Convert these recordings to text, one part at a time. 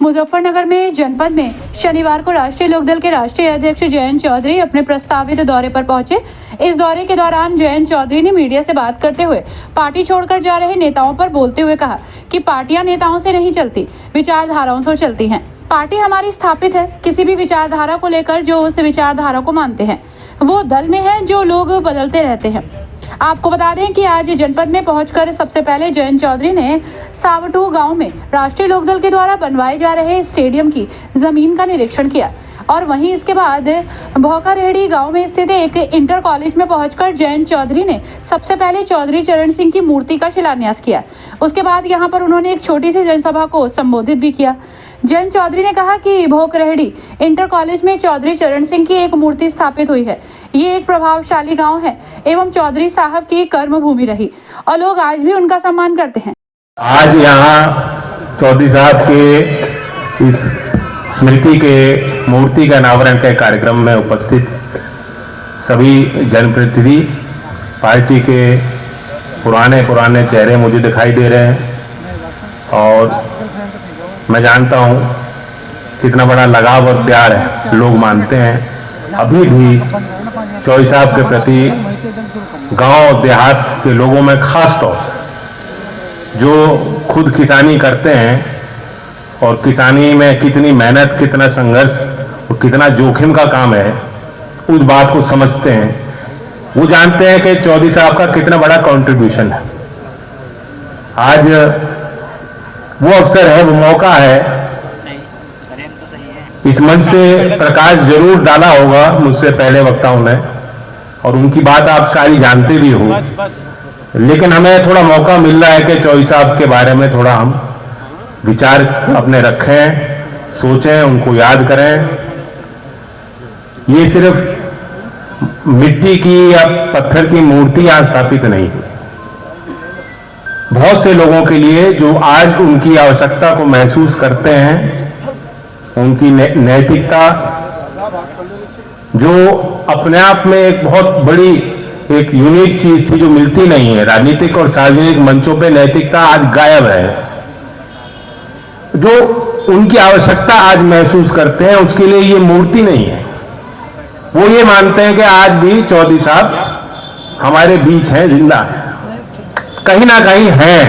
मुजफ्फरनगर में जनपद में शनिवार को राष्ट्रीय लोकदल के राष्ट्रीय अध्यक्ष जयंत चौधरी अपने प्रस्तावित दौरे पर पहुंचे। इस दौरे के दौरान जयंत चौधरी ने मीडिया से बात करते हुए पार्टी छोड़कर जा रहे नेताओं पर बोलते हुए कहा कि पार्टियां नेताओं से नहीं चलती, विचारधाराओं से चलती हैं। पार्टी हमारी स्थापित है। किसी भी विचारधारा को लेकर जो उस विचारधारा को मानते हैं वो दल में है, जो लोग बदलते रहते हैं। आपको बता दें कि आज जनपद में पहुंचकर सबसे पहले जयंत चौधरी ने सावटू गांव में राष्ट्रीय लोकदल के द्वारा बनवाए जा रहे स्टेडियम की जमीन का निरीक्षण किया और वहीं इसके बाद भौकारेहड़ी गांव में स्थित एक इंटर कॉलेज में पहुंचकर जयंत चौधरी ने सबसे पहले चौधरी चरण सिंह की मूर्ति का शिलान्यास किया। उसके बाद यहां पर उन्होंने एक छोटी सी जनसभा को संबोधित भी किया। जयंत चौधरी ने कहा कि भौकारेहड़ी इंटर कॉलेज में चौधरी चरण सिंह की एक मूर्ति स्थापित हुई है। ये एक प्रभावशाली गांव है एवं चौधरी साहब की कर्म भूमि रही और लोग आज भी उनका सम्मान करते हैं। आज यहाँ चौधरी साहब के इस स्मृति के मूर्ति का अनावरण के कार्यक्रम में उपस्थित सभी जनप्रतिनिधि, पार्टी के पुराने चेहरे मुझे दिखाई दे रहे हैं और मैं जानता हूँ कितना बड़ा लगाव और प्यार है लोग मानते हैं अभी भी चौधरी साहब के प्रति गांव देहात के लोगों में, खास तौर से जो खुद किसानी करते हैं और किसानी में कितनी मेहनत, कितना संघर्ष और कितना जोखिम का काम है, उस बात को समझते हैं। वो जानते हैं कि चौधरी साहब का कितना बड़ा कंट्रीब्यूशन है। आज वो अवसर है, वो मौका है। इस मंच से प्रकाश जरूर डाला होगा मुझसे पहले वक्ताओं ने और उनकी बात आप सारी जानते भी हो, लेकिन हमें थोड़ा मौका मिल रहा है कि चौधरी साहब के बारे में थोड़ा हम विचार अपने रखें, सोचें, उनको याद करें। ये सिर्फ मिट्टी की या पत्थर की मूर्ति यहाँ स्थापित नहीं है। बहुत से लोगों के लिए जो आज उनकी आवश्यकता को महसूस करते हैं, उनकी नैतिकता जो अपने आप में एक बहुत बड़ी एक यूनिक चीज थी जो मिलती नहीं है। राजनीतिक और सार्वजनिक मंचों पे नैतिकता आज गायब है। जो उनकी आवश्यकता आज महसूस करते हैं उसके लिए ये मूर्ति नहीं है। वो ये मानते हैं कि आज भी चौधरी साहब हमारे बीच हैं, जिंदा है, कहीं ना कहीं हैं,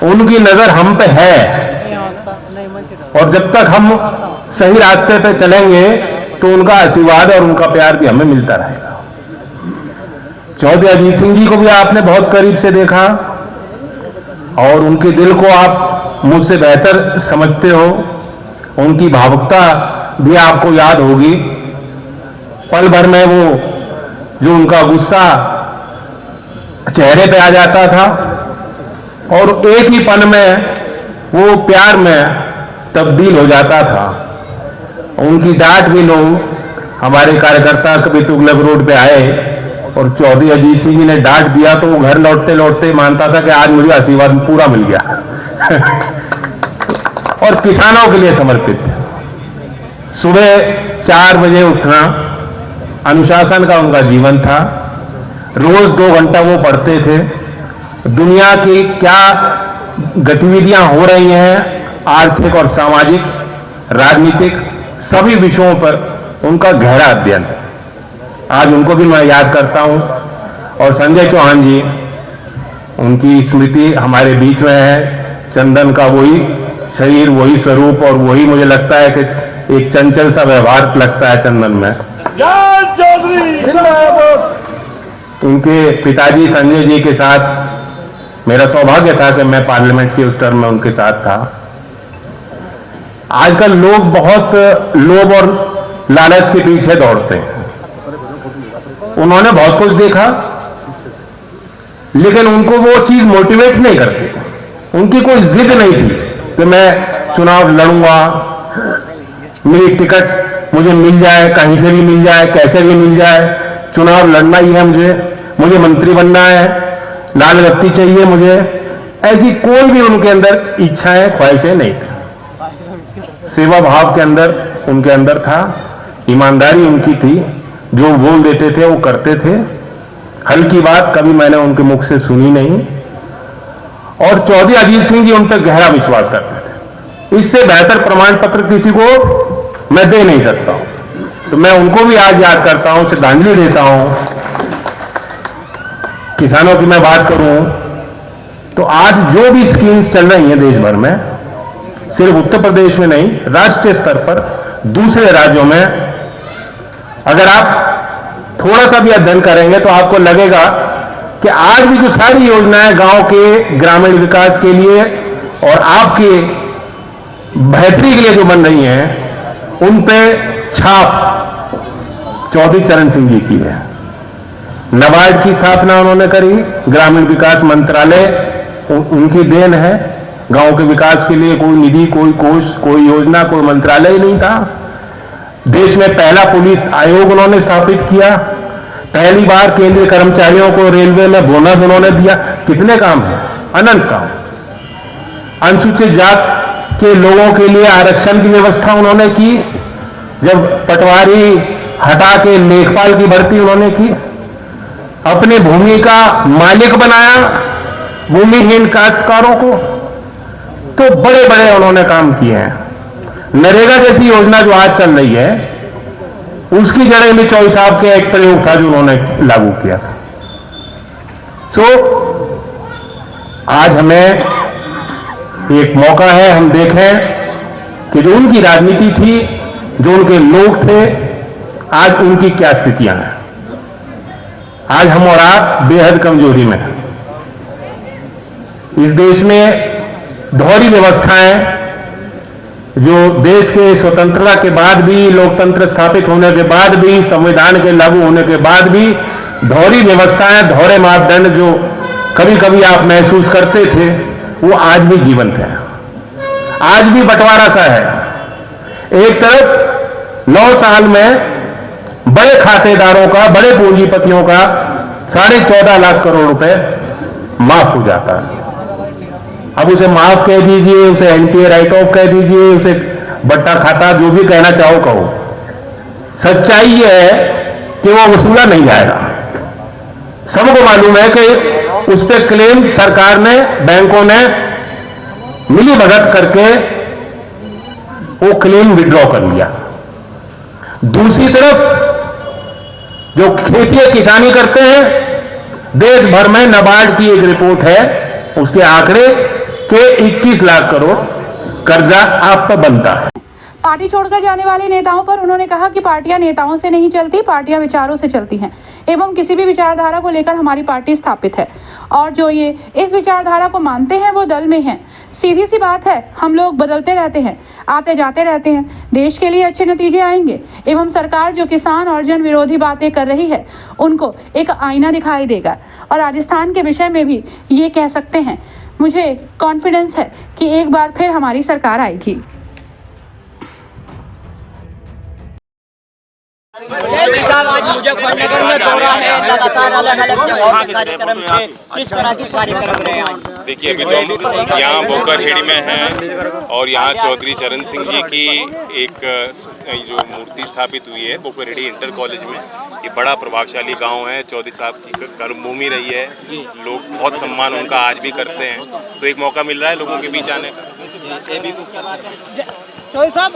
उनकी नजर हम पे है और जब तक हम सही रास्ते पे चलेंगे तो उनका आशीर्वाद और उनका प्यार भी हमें मिलता रहेगा। चौधरी अजीत सिंह जी को भी आपने बहुत करीब से देखा और उनके दिल को आप मुझसे बेहतर समझते हो। उनकी भावुकता भी आपको याद होगी। पल भर में वो जो उनका गुस्सा चेहरे पे आ जाता था और एक ही पल में वो प्यार में तब्दील हो जाता था। उनकी डांट भी लोग, हमारे कार्यकर्ता कभी तुगलक रोड पे आए और चौधरी अजीत सिंह जी ने डांट दिया तो वो घर लौटते लौटते मानता था कि आज मुझे आशीर्वाद पूरा मिल गया और किसानों के लिए समर्पित। सुबह 4 बजे उठना अनुशासन का उनका जीवन था। रोज 2 घंटा वो पढ़ते थे। दुनिया की क्या गतिविधियां हो रही हैं, आर्थिक और सामाजिक, राजनीतिक, सभी विषयों पर उनका गहरा अध्ययन। आज उनको भी मैं याद करता हूं और संजय चौहान जी, उनकी स्मृति हमारे बीच में है। चंदन का वही शरीर, वही स्वरूप और वही मुझे लगता है कि एक चंचल सा व्यवहार लगता है चंदन में। उनके पिताजी संजय जी के साथ मेरा सौभाग्य था कि मैं पार्लियामेंट के उस टर्म में उनके साथ था। आजकल लोग बहुत लोभ और लालच के पीछे दौड़ते हैं। उन्होंने बहुत कुछ देखा लेकिन उनको वो चीज मोटिवेट नहीं करती। उनकी कोई जिद नहीं थी कि मैं चुनाव लड़ूंगा, मेरी टिकट मुझे मिल जाए, कहीं से भी मिल जाए, कैसे भी मिल जाए, चुनाव लड़ना ही है, मुझे मंत्री बनना है, लाल बत्ती चाहिए मुझे। ऐसी कोई भी उनके अंदर इच्छाएं, ख्वाहिशें नहीं थी। सेवा भाव के अंदर उनके अंदर था, ईमानदारी उनकी थी, जो बोल देते थे वो करते थे। हल्की बात कभी मैंने उनके मुख से सुनी नहीं और चौधरी अजीत सिंह जी उन पर गहरा विश्वास करते थे। इससे बेहतर प्रमाण पत्र किसी को मैं दे नहीं सकता हूं। तो मैं उनको भी आज याद करता हूं, श्रद्धांजलि देता हूं। किसानों की मैं बात करूं तो आज जो भी स्कीम्स चल रही हैं देश भर में, सिर्फ उत्तर प्रदेश में नहीं, राष्ट्रीय स्तर पर दूसरे राज्यों में, अगर आप थोड़ा सा भी अध्ययन करेंगे तो आपको लगेगा कि आज भी जो सारी योजनाएं गांव के ग्रामीण विकास के लिए और आपके बेहतरी के लिए जो बन रही हैं, उन पे छाप चौधरी चरण सिंह जी की है। नाबार्ड की स्थापना उन्होंने करी, ग्रामीण विकास मंत्रालय उनकी देन है। गांव के विकास के लिए कोई निधि, कोई कोष, कोई योजना, कोई मंत्रालय नहीं था। देश में पहला पुलिस आयोग उन्होंने स्थापित किया। पहली बार केंद्रीय कर्मचारियों को रेलवे में बोनस उन्होंने दिया। कितने काम हैं, अनंत काम। अनुसूचित जात के लोगों के लिए आरक्षण की व्यवस्था उन्होंने की। जब पटवारी हटा के लेखपाल की भर्ती उन्होंने की। अपनी भूमि का मालिक बनाया भूमिहीन काश्तकारों को। तो बड़े बड़े उन्होंने काम किए हैं। नरेगा जैसी योजना जो आज चल रही है, उसकी जड़ें भी चौधरी साहब के एक प्रयोग था जो उन्होंने लागू किया था। आज हमें एक मौका है, हम देखें कि जो उनकी राजनीति थी, जो उनके लोग थे, आज उनकी क्या स्थितियां हैं। आज हम और आप बेहद कमजोरी में हैं। इस देश में दोहरी व्यवस्थाएं, जो देश के स्वतंत्रता के बाद भी, लोकतंत्र स्थापित होने के बाद भी, संविधान के लागू होने के बाद भी दोहरी व्यवस्थाएं, दोहरे मापदंड जो कभी कभी आप महसूस करते थे, वो आज भी जीवंत है। आज भी बंटवारा सा है। एक तरफ 9 साल में बड़े खातेदारों का, बड़े पूंजीपतियों का 14.5 लाख करोड़ रुपए माफ हो जाता है। अब उसे माफ कह दीजिए, उसे एनपीए राइट ऑफ कह दीजिए, उसे बट्टा खाता, जो भी कहना चाहो कहो। सच्चाई यह है कि वो वसूला नहीं जाएगा। सबको मालूम है कि उस पर क्लेम सरकार ने, बैंकों ने मिली भगत करके वो क्लेम विड्रॉ कर लिया। दूसरी तरफ जो खेती किसानी करते हैं, देश भर में नाबार्ड की एक रिपोर्ट है, उसके आंकड़े के 21 लाख करोड़ कर्जा आप पर बनता है। पार्टी छोड़कर जाने वाले नेताओं पर उन्होंने कहा कि पार्टियां नेताओं से नहीं चलती, पार्टियां विचारों से चलती हैं एवं किसी भी विचारधारा को लेकर हमारी पार्टी स्थापित है और जो ये इस विचारधारा को मानते हैं वो दल में हैं। सीधी सी बात है, हम लोग बदलते रहते हैं, आते जाते रहते हैं। देश के लिए अच्छे नतीजे आएंगे एवं सरकार जो किसान और जन विरोधी बातें कर रही है उनको एक आईना दिखाई देगा। और राजस्थान के विषय में भी ये कह सकते हैं, मुझे कॉन्फिडेंस है कि एक बार फिर हमारी सरकार आएगी। चौधरी साहब आज मुजफ्फरनगर में दौरा है, लगातार अलग-अलग जगहों पे कार्यक्रम है, किस तरह की कार्यक्रम रहे हैं? देखिए, अभी तो यहाँ बोकाखेड़ी में हैं और यहाँ चौधरी चरण सिंह जी की एक जो मूर्ति स्थापित हुई है बोकाखेड़ी इंटर कॉलेज में। ये बड़ा प्रभावशाली गांव है, चौधरी साहब की कर्मभूमि रही है, लोग बहुत सम्मान उनका आज भी करते हैं। तो एक मौका मिल रहा है लोगों के बीच आने का। चौधरी साहब,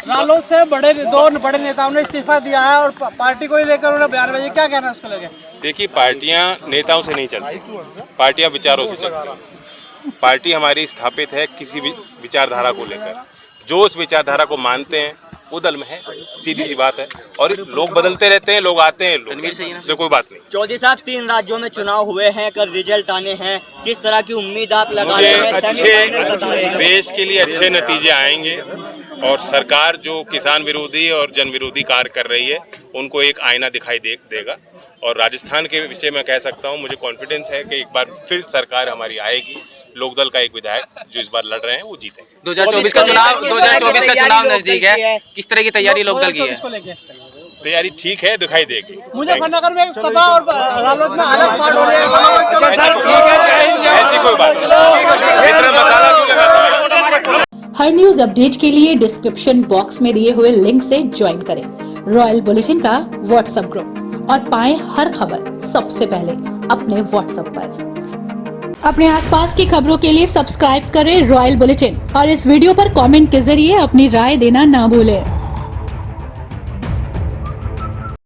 रालोद से दो बड़े नेताओं ने इस्तीफा दिया है और पार्टी को ही लेकर उन्हें बयान भेजे, क्या कहना है उसको लेकर? देखिए, पार्टियां नेताओं से नहीं चलती, पार्टियां विचारों से चलती हैं। पार्टी हमारी स्थापित है किसी भी विचारधारा को लेकर, जो उस विचारधारा को मानते हैं वो दल में है, सीधी सी बात है। और लोग बदलते रहते हैं, लोग आते हैं, लोग से कोई बात नहीं। चौधरी साहब, 3 राज्यों में चुनाव हुए हैं, कल रिजल्ट आने हैं, किस तरह की उम्मीद आप लगा रहे हैं? अच्छे देश के लिए अच्छे नतीजे आएंगे और सरकार जो किसान विरोधी और जन विरोधी कार्य कर रही है उनको एक आईना दिखाई देगा। और राजस्थान के विषय में कह सकता हूं, मुझे कॉन्फिडेंस है कि एक बार फिर सरकार हमारी आएगी। लोकदल का एक विधायक जो इस बार लड़ रहे हैं वो जीते। 2024 का चुनाव नजदीक है, किस तरह की तैयारी लोकदल की है? तैयारी ठीक है, दिखाई देगी। मुजफ्फरनगर में सभा और रालोद में अलग पार्ट हो रहे हैं। ऐसी कोई बात नहीं, इतना मसाला क्यों लगाता है? हर न्यूज अपडेट के लिए डिस्क्रिप्शन बॉक्स में दिए हुए लिंक से ज्वाइन करें रॉयल बुलेटिन का व्हाट्सएप ग्रुप और पाएं हर खबर सबसे पहले अपने व्हाट्सएप पर। अपने आसपास की खबरों के लिए सब्सक्राइब करें रॉयल बुलेटिन और इस वीडियो पर कमेंट के जरिए अपनी राय देना ना भूलें।